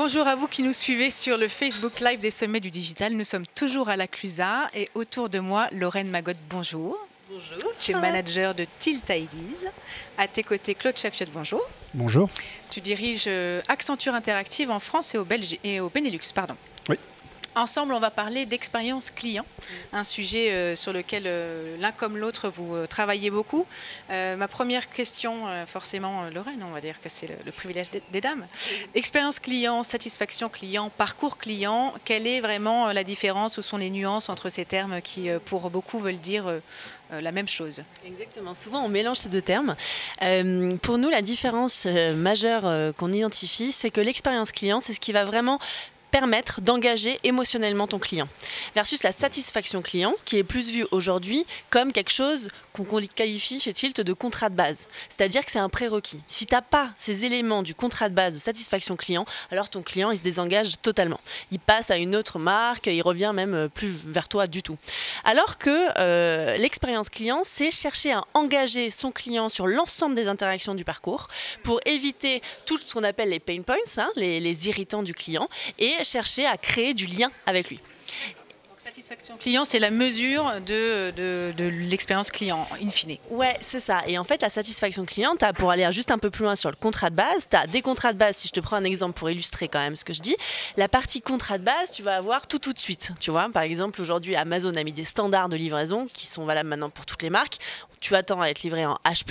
Bonjour à vous qui nous suivez sur le Facebook Live des Sommets du Digital. Nous sommes toujours à la Clusa et autour de moi, Lorraine Magotte, bonjour. Bonjour. Tu es manager de Tilt Ideas. À tes côtés, Claude Chaffiot, bonjour. Bonjour. Tu diriges Accenture Interactive en France et au Benelux. Pardon. Oui. Ensemble, on va parler d'expérience client, un sujet sur lequel l'un comme l'autre vous travaillez beaucoup. Ma première question, forcément, Lorraine, on va dire que c'est le privilège des dames. Expérience client, satisfaction client, parcours client, quelle est vraiment la différence, où sont les nuances entre ces termes qui, pour beaucoup, veulent dire la même chose? Exactement, souvent on mélange ces deux termes. Pour nous, la différence majeure qu'on identifie, c'est que l'expérience client, c'est ce qui va vraiment permettre d'engager émotionnellement ton client. Versus la satisfaction client, qui est plus vue aujourd'hui comme quelque chose qu'on qualifie chez Tilt de contrat de base. C'est-à-dire que c'est un prérequis. Si tu n'as pas ces éléments du contrat de base de satisfaction client, alors ton client, il se désengage totalement. Il passe à une autre marque, il revient même plus vers toi du tout. Alors que l'expérience client, c'est chercher à engager son client sur l'ensemble des interactions du parcours pour éviter tout ce qu'on appelle les pain points, les irritants du client, et chercher à créer du lien avec lui. Satisfaction client, c'est la mesure de l'expérience client, in fine. Ouais, c'est ça. Et en fait, la satisfaction client, pour aller juste un peu plus loin sur le contrat de base, tu as des contrats de base, si je te prends un exemple pour illustrer quand même ce que je dis, la partie contrat de base, tu vas avoir tout de suite. Tu vois, par exemple, aujourd'hui, Amazon a mis des standards de livraison qui sont valables maintenant pour toutes les marques. Tu attends à être livré en H+,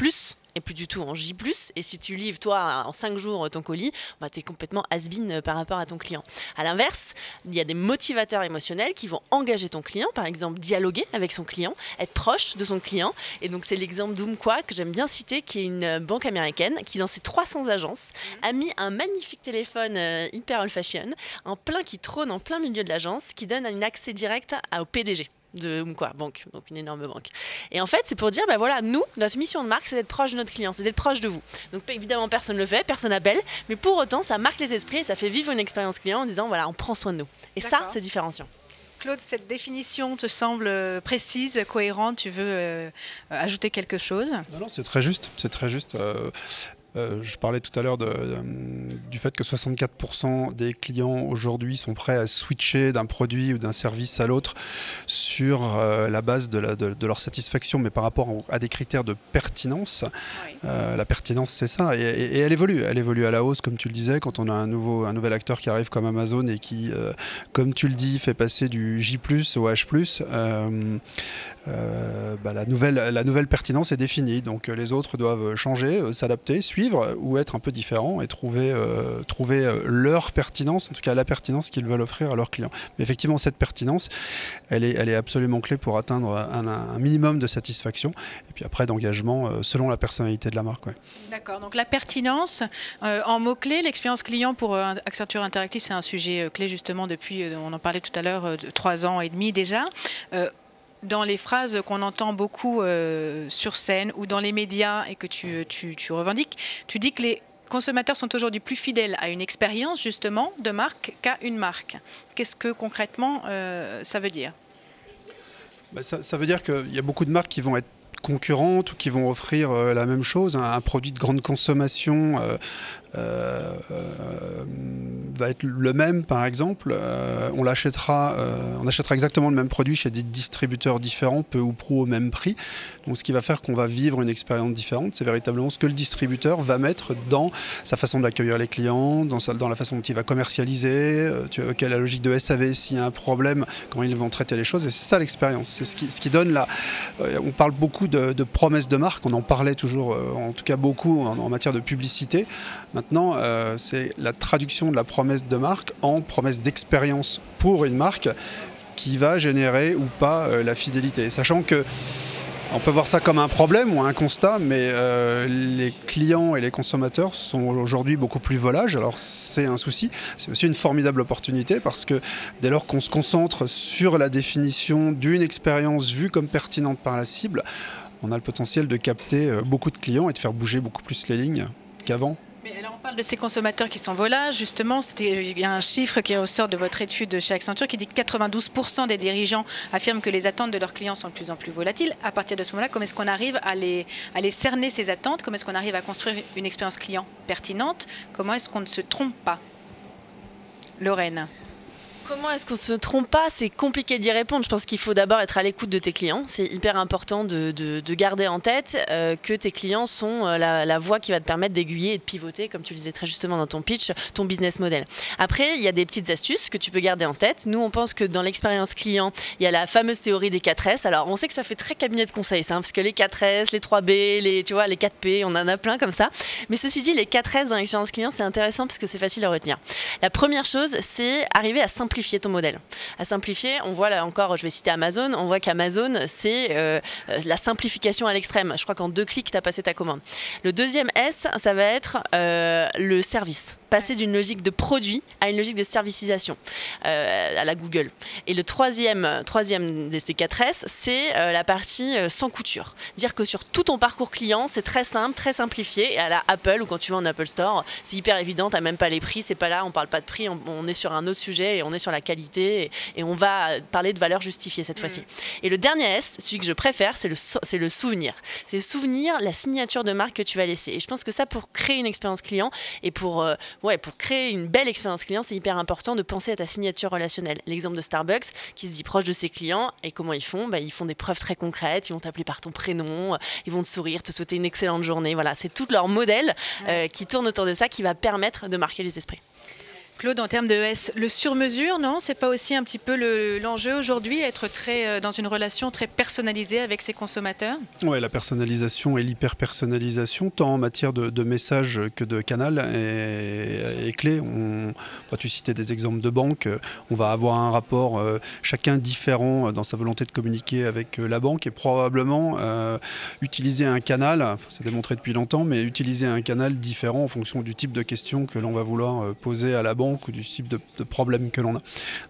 et plus du tout en J+, et si tu livres toi en 5 jours ton colis, bah, tu es complètement has-been par rapport à ton client. À l'inverse, il y a des motivateurs émotionnels qui vont engager ton client, par exemple dialoguer avec son client, être proche de son client, et donc c'est l'exemple d'Umpqua que j'aime bien citer, qui est une banque américaine qui dans ses 300 agences a mis un magnifique téléphone hyper old fashion qui trône en plein milieu de l'agence, qui donne un accès direct au PDG de Umpqua banque, donc une énorme banque. Et en fait, c'est pour dire, ben voilà, nous, notre mission de marque, c'est d'être proche de notre client, c'est d'être proche de vous. Donc évidemment, personne ne le fait, personne n'appelle, mais pour autant, ça marque les esprits et ça fait vivre une expérience client en disant, voilà, on prend soin de nous. Et ça, c'est différenciant. Claude, cette définition te semble précise, cohérente? Tu veux ajouter quelque chose? Non, c'est très juste. C'est très juste. Je parlais tout à l'heure du fait que 64% des clients aujourd'hui sont prêts à switcher d'un produit ou d'un service à l'autre sur la base de leur satisfaction, mais par rapport à des critères de pertinence. Oui. La pertinence, c'est ça. Et elle évolue. Elle évolue à la hausse, comme tu le disais, quand on a un nouvel acteur qui arrive comme Amazon et qui, comme tu le dis, fait passer du J+ au H+. La nouvelle pertinence est définie. Donc les autres doivent changer, s'adapter, suivre ou être un peu différents et trouver leur pertinence, en tout cas la pertinence qu'ils veulent offrir à leurs clients. Mais effectivement, cette pertinence, elle est absolument clé pour atteindre un minimum de satisfaction et puis après d'engagement selon la personnalité de la marque. Ouais. D'accord, donc la pertinence, en mots-clés, l'expérience client pour Accenture Interactive, c'est un sujet clé justement depuis, on en parlait tout à l'heure, 3 ans et demi déjà. Dans les phrases qu'on entend beaucoup sur scène ou dans les médias et que tu revendiques, tu dis que les consommateurs sont aujourd'hui plus fidèles à une expérience justement de marque qu'à une marque. Qu'est-ce que concrètement ça veut dire? Ça veut dire qu'il y a beaucoup de marques qui vont être concurrentes ou qui vont offrir la même chose, un produit de grande consommation va être le même par exemple, on achètera exactement le même produit chez des distributeurs différents, peu ou prou au même prix. Donc ce qui va faire qu'on va vivre une expérience différente, c'est véritablement ce que le distributeur va mettre dans sa façon d'accueillir les clients, dans la façon dont il va commercialiser, quelle est la logique de SAV s'il y a un problème, comment ils vont traiter les choses, et c'est ça l'expérience. C'est ce qui donne on parle beaucoup de promesses de marque, on en parlait toujours, en tout cas beaucoup en matière de publicité. Maintenant, c'est la traduction de la promesse de marque en promesse d'expérience pour une marque qui va générer ou pas la fidélité. Sachant que on peut voir ça comme un problème ou un constat, mais les clients et les consommateurs sont aujourd'hui beaucoup plus volages. Alors c'est un souci, c'est aussi une formidable opportunité parce que dès lors qu'on se concentre sur la définition d'une expérience vue comme pertinente par la cible, on a le potentiel de capter beaucoup de clients et de faire bouger beaucoup plus les lignes qu'avant. Mais alors on parle de ces consommateurs qui sont volages, justement, il y a un chiffre qui ressort de votre étude chez Accenture qui dit que 92% des dirigeants affirment que les attentes de leurs clients sont de plus en plus volatiles. À partir de ce moment-là, comment est-ce qu'on arrive à les cerner, ces attentes? Comment est-ce qu'on arrive à construire une expérience client pertinente? Comment est-ce qu'on ne se trompe pas? Lorraine. Comment est-ce qu'on se trompe pas? C'est compliqué d'y répondre. Je pense qu'il faut d'abord être à l'écoute de tes clients. C'est hyper important de garder en tête que tes clients sont la voie qui va te permettre d'aiguiller et de pivoter, comme tu le disais très justement dans ton pitch, ton business model. Après, il y a des petites astuces que tu peux garder en tête. Nous, on pense que dans l'expérience client, il y a la fameuse théorie des 4S. Alors, on sait que ça fait très cabinet de conseil, ça, parce que les 4S, les 3B, les 4P, on en a plein comme ça. Mais ceci dit, les 4S dans l'expérience client, c'est intéressant parce que c'est facile à retenir. La première chose, c'est arriver à simplifier ton modèle. À simplifier, on voit là encore, je vais citer Amazon, on voit qu'Amazon, c'est la simplification à l'extrême. Je crois qu'en 2 clics, tu as passé ta commande. Le deuxième S, ça va être le service. Passer d'une logique de produit à une logique de servicisation à la Google. Et le troisième de ces 4 S, c'est la partie sans couture. Dire que sur tout ton parcours client, c'est très simple, très simplifié. Et à la Apple, ou quand tu vas en Apple Store, c'est hyper évident, tu n'as même pas les prix, c'est pas là, on parle pas de prix, on est sur un autre sujet et on est sur la qualité et on va parler de valeur justifiée cette fois-ci. Et le dernier S, celui que je préfère, c'est le souvenir. C'est le souvenir, la signature de marque que tu vas laisser. Et je pense que ça, pour créer une expérience client et pour créer une belle expérience client, c'est hyper important de penser à ta signature relationnelle. L'exemple de Starbucks qui se dit proche de ses clients, et comment ils font? Ils font des preuves très concrètes, ils vont t'appeler par ton prénom, ils vont te sourire, te souhaiter une excellente journée. Voilà, c'est tout leur modèle qui tourne autour de ça, qui va permettre de marquer les esprits. Claude, en termes de S, le sur-mesure, non? C'est pas aussi un petit peu l'enjeu aujourd'hui, être dans une relation très personnalisée avec ses consommateurs? Oui, la personnalisation et l'hyper-personnalisation, tant en matière de messages que de canal, est clé. Tu citais des exemples de banques. On va avoir un rapport chacun différent dans sa volonté de communiquer avec la banque et probablement utiliser un canal, c'est démontré depuis longtemps, mais utiliser un canal différent en fonction du type de questions que l'on va vouloir poser à la banque ou du type de problème que l'on a.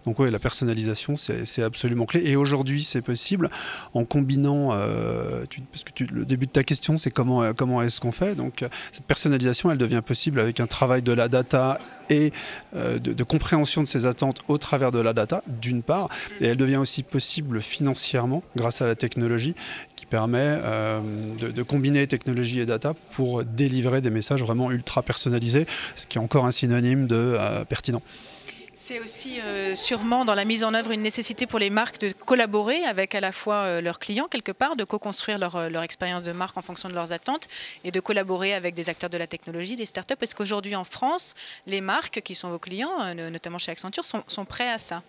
Donc oui, la personnalisation, c'est absolument clé. Et aujourd'hui, c'est possible en combinant, parce que le début de ta question, c'est comment est-ce qu'on fait. Donc cette personnalisation, elle devient possible avec un travail de la data et de compréhension de ses attentes au travers de la data, d'une part, et elle devient aussi possible financièrement grâce à la technologie qui permet de combiner technologie et data pour délivrer des messages vraiment ultra personnalisés, ce qui est encore un synonyme de pertinent. C'est aussi sûrement dans la mise en œuvre une nécessité pour les marques de collaborer avec à la fois leurs clients quelque part, de co-construire leur expérience de marque en fonction de leurs attentes et de collaborer avec des acteurs de la technologie, des startups. Est-ce qu'aujourd'hui en France, les marques qui sont vos clients, notamment chez Accenture, sont prêts à ça?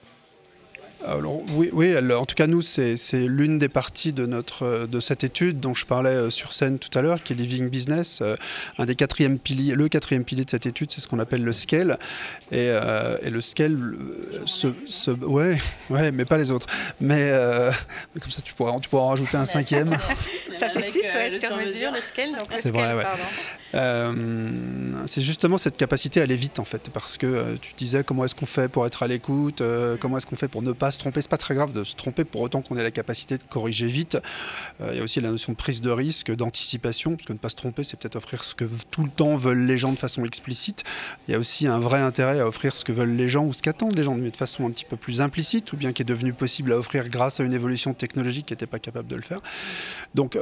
Alors, oui, en tout cas nous c'est l'une des parties de cette étude dont je parlais sur scène tout à l'heure, qui est Living Business. Le quatrième pilier de cette étude, c'est ce qu'on appelle le scale, et le scale, mais pas les autres. Mais comme ça tu pourras en rajouter un cinquième. Ça fait 6, sur mesure, le scale. C'est vrai, ouais. C'est justement cette capacité à aller vite en fait, parce que tu disais comment est-ce qu'on fait pour être à l'écoute, comment est-ce qu'on fait pour ne pas se tromper. C'est pas très grave de se tromper pour autant qu'on ait la capacité de corriger vite. Il y a aussi la notion de prise de risque, d'anticipation, parce que ne pas se tromper, c'est peut-être offrir ce que tout le temps veulent les gens de façon explicite. Il y a aussi un vrai intérêt à offrir ce que veulent les gens ou ce qu'attendent les gens, mais de façon un petit peu plus implicite, ou bien qui est devenu possible à offrir grâce à une évolution technologique qui n'était pas capable de le faire. Donc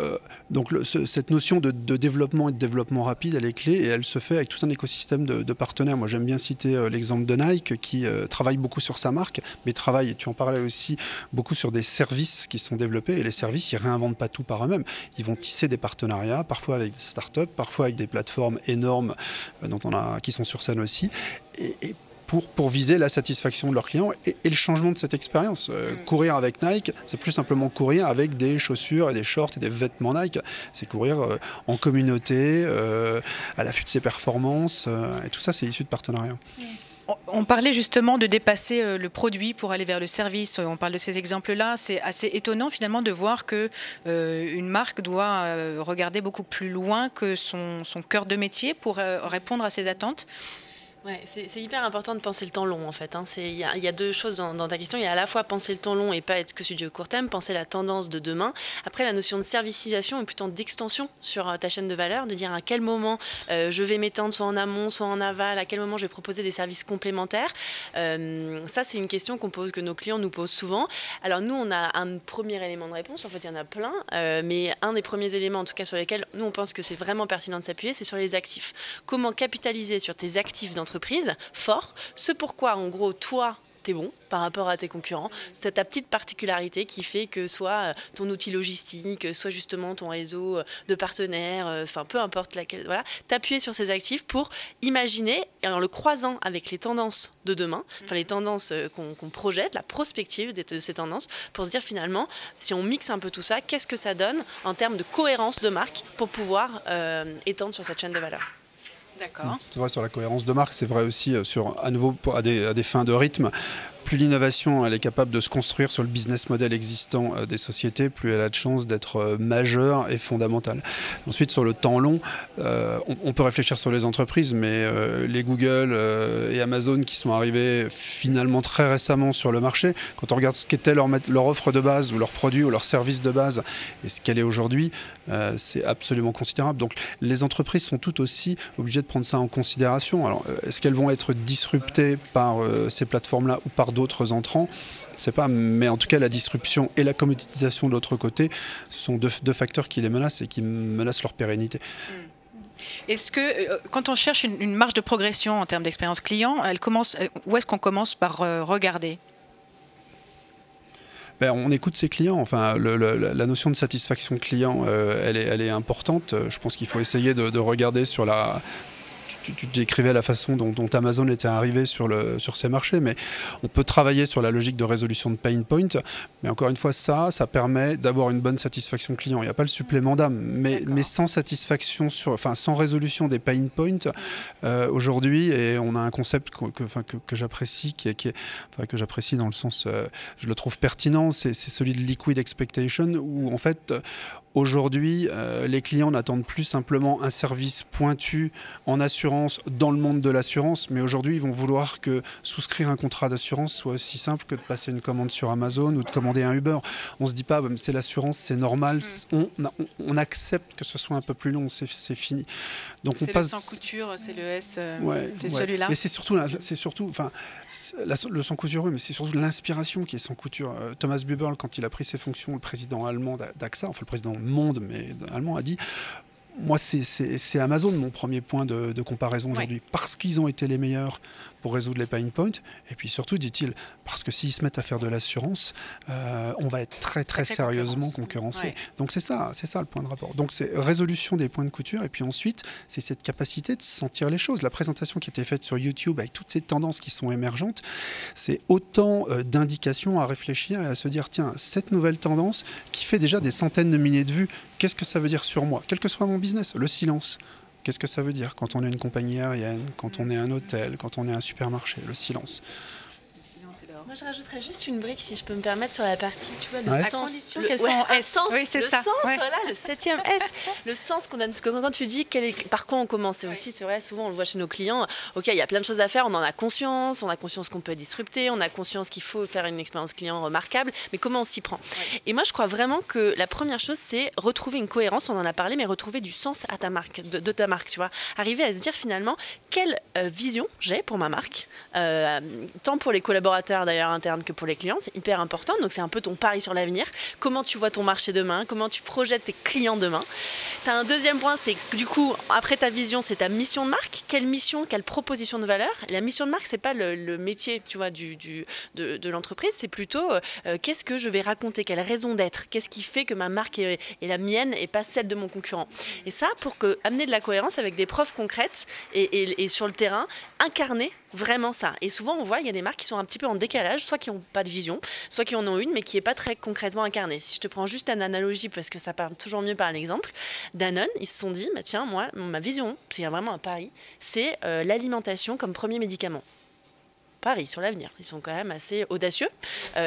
cette notion de développement et de développement rapide, elle est clé et elle se fait avec tout un écosystème de partenaires. Moi, j'aime bien citer l'exemple de Nike qui travaille beaucoup sur sa marque, mais travaille, et tu en parlais aussi, beaucoup sur des services qui sont développés. Et les services, ils ne réinventent pas tout par eux-mêmes. Ils vont tisser des partenariats, parfois avec des startups, parfois avec des plateformes énormes qui sont sur scène aussi. Et pour viser la satisfaction de leurs clients et le changement de cette expérience. Courir avec Nike, c'est plus simplement courir avec des chaussures et des shorts et des vêtements Nike. C'est courir en communauté, à l'affût de ses performances. Et tout ça, c'est issu de partenariats. On parlait justement de dépasser le produit pour aller vers le service. On parle de ces exemples-là. C'est assez étonnant finalement de voir qu'une marque doit regarder beaucoup plus loin que son cœur de métier pour répondre à ses attentes. Ouais, c'est hyper important de penser le temps long en fait. Il y a deux choses dans ta question. Il y a à la fois penser le temps long et pas être que celui du court terme, penser la tendance de demain. Après, la notion de servicisation et plutôt d'extension sur ta chaîne de valeur, de dire à quel moment je vais m'étendre soit en amont, soit en aval, à quel moment je vais proposer des services complémentaires. Ça, c'est une question que nos clients nous posent souvent. Alors nous, on a un premier élément de réponse. En fait, il y en a plein, mais un des premiers éléments, en tout cas sur lesquels nous on pense que c'est vraiment pertinent de s'appuyer, c'est sur les actifs. Comment capitaliser sur tes actifs d'entreprise entreprise fort, ce pourquoi en gros toi t'es bon par rapport à tes concurrents, c'est ta petite particularité qui fait que soit ton outil logistique, soit justement ton réseau de partenaires, enfin peu importe laquelle, voilà, t'appuyer sur ces actifs pour imaginer, et en le croisant avec les tendances de demain, enfin les tendances qu'on projette, la prospective de ces tendances, pour se dire finalement, si on mixe un peu tout ça, qu'est-ce que ça donne en termes de cohérence de marque pour pouvoir étendre sur cette chaîne de valeur. D'accord. C'est vrai sur la cohérence de marque, c'est vrai aussi à nouveau à des fins de rythme. Plus l'innovation elle est capable de se construire sur le business model existant des sociétés, plus elle a de chances d'être majeure et fondamentale. Ensuite, sur le temps long, on peut réfléchir sur les entreprises, mais les Google et Amazon qui sont arrivés finalement très récemment sur le marché, quand on regarde ce qu'était leur offre de base ou leurs produits ou leurs services de base et ce qu'elle est aujourd'hui, c'est absolument considérable. Donc les entreprises sont toutes aussi obligées de prendre ça en considération. Alors, est-ce qu'elles vont être disruptées par ces plateformes-là ou par d'autres entrants? C'est pas, mais en tout cas la disruption et la commoditisation de l'autre côté sont deux facteurs qui les menacent et qui menacent leur pérennité. Est-ce que quand on cherche une marge de progression en termes d'expérience client, où est-ce qu'on commence par regarder? Ben, on écoute ses clients. Enfin, la notion de satisfaction client, elle est importante. Je pense qu'il faut essayer de regarder sur la... Tu décrivais la façon dont Amazon était arrivé sur ces marchés, mais on peut travailler sur la logique de résolution de pain point. Mais encore une fois, ça permet d'avoir une bonne satisfaction client. Il n'y a pas le supplément d'âme, mais sans satisfaction, sans résolution des pain points, aujourd'hui, et on a un concept que j'apprécie, que j'apprécie dans le sens, je le trouve pertinent, c'est celui de liquid expectation, où en fait, aujourd'hui, les clients n'attendent plus simplement un service pointu en assurance dans le monde de l'assurance, mais aujourd'hui, ils vont vouloir que souscrire un contrat d'assurance soit aussi simple que de passer une commande sur Amazon ou de commander un Uber. On ne se dit pas, c'est l'assurance, c'est normal, on accepte que ce soit un peu plus long, c'est fini. Donc c'est le sans couture, c'est le S, c'est celui-là. Mais c'est surtout le sans couture, mais c'est surtout l'inspiration qui est sans couture. Thomas Buberl, quand il a pris ses fonctions, le président allemand d'AXA, enfin le président monde, mais allemand, a dit: moi, c'est Amazon mon premier point de comparaison aujourd'hui, parce qu'ils ont été les meilleurs pour résoudre les pain points. Et puis surtout, dit-il, parce que s'ils se mettent à faire de l'assurance, on va être très sérieusement concurrencé. Ouais. Donc c'est ça le point de rapport. Donc c'est résolution des points de couture. Et puis ensuite, c'est cette capacité de sentir les choses. La présentation qui a été faite sur YouTube avec toutes ces tendances qui sont émergentes, c'est autant d'indications à réfléchir et à se dire, tiens, cette nouvelle tendance qui fait déjà des centaines de milliers de vues, qu'est-ce que ça veut dire sur moi? Quel que soit mon business, le silence. Qu'est-ce que ça veut dire quand on est une compagnie aérienne, quand on est un hôtel, quand on est un supermarché? Le silence. Moi, je rajouterais juste une brique, si je peux me permettre, sur la partie, tu vois, le sens. Qu'elles sont en S. Oui, c'est ça. Sens, voilà, le 7e S. Le sens qu'on donne. Parce que quand tu dis par quoi on commence, c'est aussi, c'est vrai, souvent on le voit chez nos clients. Ok, il y a plein de choses à faire, on en a conscience, qu'on peut disrupter, on a conscience qu'il faut faire une expérience client remarquable, mais comment on s'y prend? Et moi, je crois vraiment que la première chose, c'est retrouver une cohérence, on en a parlé, mais retrouver du sens à ta marque, de ta marque, tu vois. Arriver à se dire finalement, quelle vision j'ai pour ma marque, tant pour les collaborateurs d'ailleurs interne que pour les clients, c'est hyper important. Donc c'est un peu ton pari sur l'avenir. Comment tu vois ton marché demain? Comment tu projettes tes clients demain? Tu as un deuxième point, c'est que du coup, après ta vision, c'est ta mission de marque. Quelle mission, quelle proposition de valeur? Et la mission de marque, c'est pas le métier, tu vois, de l'entreprise, c'est plutôt qu'est-ce que je vais raconter, quelle raison d'être, qu'est-ce qui fait que ma marque est la mienne et pas celle de mon concurrent. Et ça, pour amener de la cohérence avec des preuves concrètes et sur le terrain, incarner vraiment ça. Et souvent, on voit, il y a des marques qui sont un petit peu en décalage, soit qui n'ont pas de vision, soit qui en ont une, mais qui n'est pas très concrètement incarnée. Si je te prends juste une analogie, parce que ça parle toujours mieux par l'exemple, Danone, ils se sont dit, bah, tiens, moi, ma vision, c'est vraiment un pari, c'est l'alimentation comme premier médicament. Paris sur l'avenir. Ils sont quand même assez audacieux.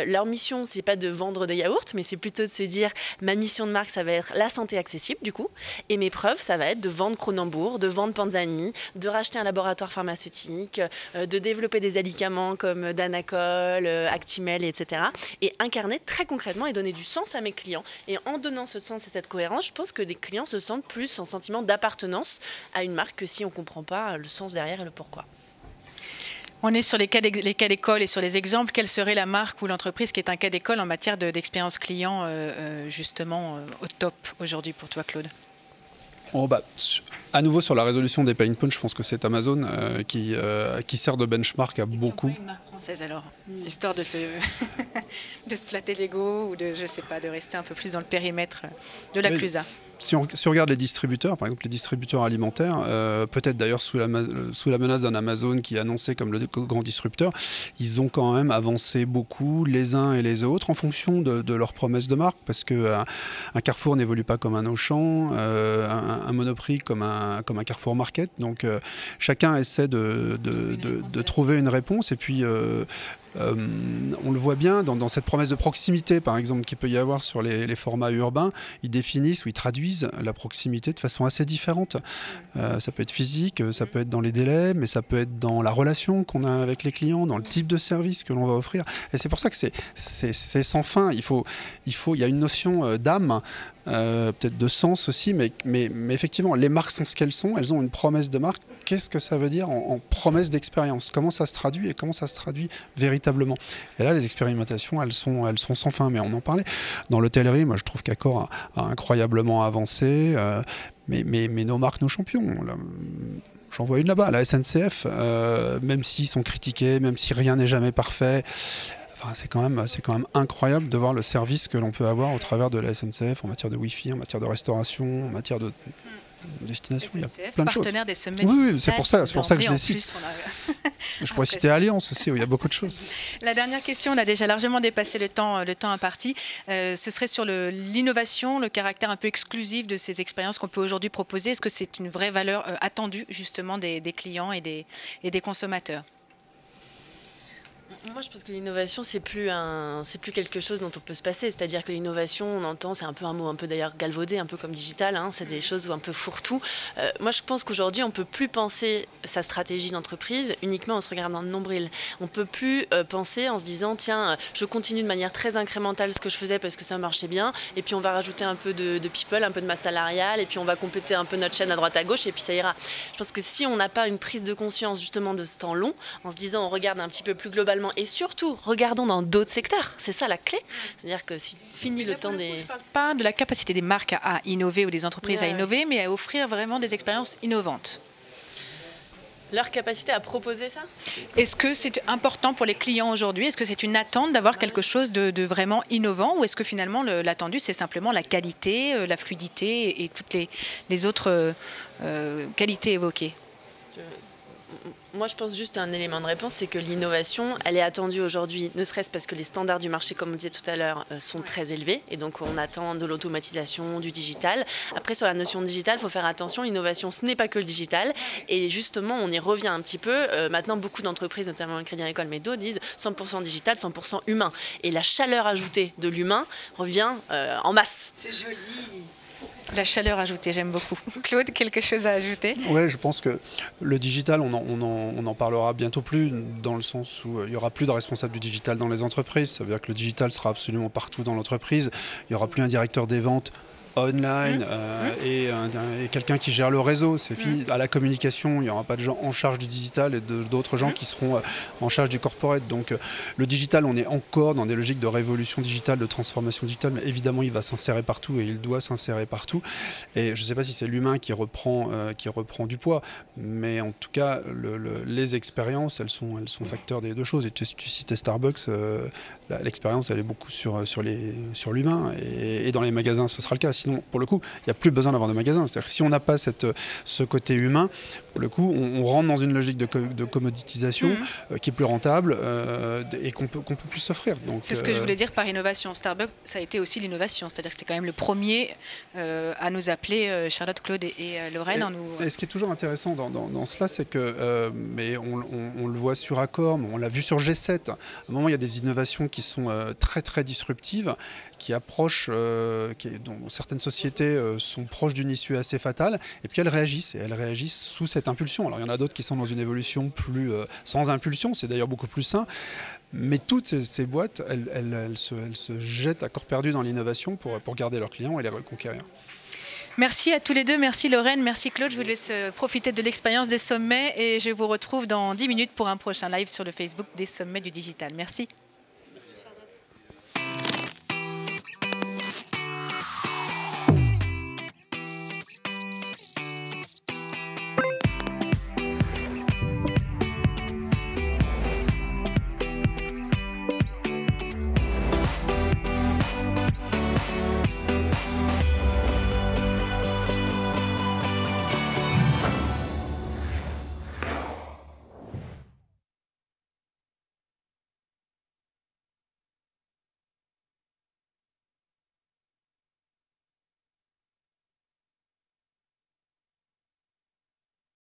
Leur mission, c'est pas de vendre des yaourts, mais c'est plutôt de se dire, ma mission de marque, ça va être la santé accessible, du coup. Et mes preuves, ça va être de vendre Kronenbourg, de vendre Panzani, de racheter un laboratoire pharmaceutique, de développer des médicaments comme Danacol, Actimel, etc. Et incarner très concrètement et donner du sens à mes clients. Et en donnant ce sens et cette cohérence, je pense que les clients se sentent plus en sentiment d'appartenance à une marque que si on ne comprend pas le sens derrière et le pourquoi. On est sur les cas d'école et sur les exemples. Quelle serait la marque ou l'entreprise qui est un cas d'école en matière d'expérience client, justement, au top aujourd'hui pour toi, Claude? À nouveau sur la résolution des pain points, je pense que c'est Amazon qui sert de benchmark à beaucoup. Une marque française alors, histoire de se de se flatter l'ego ou de, je sais pas, de rester un peu plus dans le périmètre de la Clusa. Si on regarde les distributeurs, par exemple les distributeurs alimentaires, peut-être d'ailleurs sous la menace d'un Amazon qui est annoncé comme le grand distributeur, ils ont quand même avancé beaucoup les uns et les autres en fonction de leurs promesses de marque, parce qu'un Carrefour n'évolue pas comme un Auchan, un Monoprix comme un Carrefour Market, donc chacun essaie de trouver une réponse, et puis on le voit bien dans cette promesse de proximité, par exemple, qu'il peut y avoir sur les formats urbains. Ils définissent ou ils traduisent la proximité de façon assez différente. Ça peut être physique, ça peut être dans les délais, mais ça peut être dans la relation qu'on a avec les clients, dans le type de service que l'on va offrir. Et c'est pour ça que c'est sans fin. Il y a une notion d'âme, peut-être de sens aussi, mais effectivement, les marques sont ce qu'elles sont. Elles ont une promesse de marque. Qu'est-ce que ça veut dire en promesse d'expérience? Comment ça se traduit et comment ça se traduit véritablement? Et là, les expérimentations, elles sont sans fin. Mais on en parlait. Dans l'hôtellerie, moi, je trouve qu'Accor a incroyablement avancé. Mais nos marques, nos champions. J'en vois une là-bas, la SNCF. Même s'ils sont critiqués, même si rien n'est jamais parfait. Enfin, c'est quand même incroyable de voir le service que l'on peut avoir au travers de la SNCF en matière de Wi-Fi, en matière de restauration, en matière de destination. SNCF, il y a plein de choses. Partenaire des sommets. Oui, c'est pour ça que je les cite. Je pourrais citer Alliance aussi, où il y a beaucoup de choses. La dernière question, on a déjà largement dépassé le temps imparti. Ce serait sur l'innovation, le caractère un peu exclusif de ces expériences qu'on peut aujourd'hui proposer. Est-ce que c'est une vraie valeur attendue justement des clients et des consommateurs? Moi, je pense que l'innovation, c'est plus quelque chose dont on peut se passer. C'est-à-dire que l'innovation, on entend, c'est un peu un mot un peu d'ailleurs galvaudé, un peu comme digital. C'est des choses un peu fourre-tout. Moi, je pense qu'aujourd'hui, on peut plus penser sa stratégie d'entreprise uniquement en se regardant le nombril. On peut plus penser en se disant, tiens, je continue de manière très incrémentale ce que je faisais parce que ça marchait bien, et puis on va rajouter un peu de people, un peu de masse salariale, et puis on va compléter un peu notre chaîne à droite à gauche, et puis ça ira. Je pense que si on n'a pas une prise de conscience justement de ce temps long, en se disant, on regarde un petit peu plus globalement. Et surtout, regardons dans d'autres secteurs. C'est ça la clé. C'est-à-dire que si fini le temps des... Je ne parle pas de la capacité des marques à innover ou des entreprises à innover, mais à offrir vraiment des expériences innovantes. Leur capacité à proposer ça? Est-ce que c'est important pour les clients aujourd'hui? Est-ce que c'est une attente d'avoir quelque chose de vraiment innovant? Ou est-ce que finalement l'attendu, c'est simplement la qualité, la fluidité et toutes les autres qualités évoquées? Moi, je pense juste à un élément de réponse, c'est que l'innovation, elle est attendue aujourd'hui, ne serait-ce parce que les standards du marché, comme on disait tout à l'heure, sont très élevés. Et donc, on attend de l'automatisation, du digital. Après, sur la notion de digital, il faut faire attention. L'innovation, ce n'est pas que le digital. Et justement, on y revient un petit peu. Maintenant, beaucoup d'entreprises, notamment le Crédit Agricole, mais d'autres, disent 100% digital, 100% humain. Et la chaleur ajoutée de l'humain revient en masse. C'est joli. La chaleur ajoutée, j'aime beaucoup. Claude, quelque chose à ajouter? Oui, je pense que le digital, on en parlera bientôt plus, dans le sens où il n'y aura plus de responsable du digital dans les entreprises. Ça veut dire que le digital sera absolument partout dans l'entreprise. Il n'y aura plus un directeur des ventes online et quelqu'un qui gère le réseau. C'est fini. À la communication, il n'y aura pas de gens en charge du digital et d'autres gens qui seront en charge du corporate. Donc le digital, on est encore dans des logiques de révolution digitale, de transformation digitale, mais évidemment il va s'insérer partout et il doit s'insérer partout. Et je ne sais pas si c'est l'humain qui reprend du poids, mais en tout cas les expériences, elles sont facteurs des deux choses. Et tu citais Starbucks, l'expérience elle est beaucoup sur l'humain, et dans les magasins ce sera le cas. Sinon, pour le coup, il n'y a plus besoin d'avoir de magasins. C'est-à-dire que si on n'a pas ce côté humain, pour le coup, on rentre dans une logique de commoditisation qui est plus rentable et qu'on peut plus s'offrir. C'est ce que je voulais dire par innovation. Starbucks, ça a été aussi l'innovation. C'est-à-dire que c'était quand même le premier à nous appeler, Charlotte, Claude et Lorraine. Et ce qui est toujours intéressant dans cela, c'est que, mais on le voit sur Accor, on l'a vu sur G7. À un moment, il y a des innovations qui sont très très disruptives, qui approchent, dont certaines sociétés sont proches d'une issue assez fatale, et puis elles réagissent sous cette impulsion. Alors il y en a d'autres qui sont dans une évolution plus sans impulsion, c'est d'ailleurs beaucoup plus sain, mais toutes ces boîtes, elles se jettent à corps perdu dans l'innovation pour garder leurs clients et les reconquérir. Merci à tous les deux, merci Lorraine, merci Claude. Je vous laisse profiter de l'expérience des sommets et je vous retrouve dans 10 minutes pour un prochain live sur le Facebook des sommets du digital. Merci.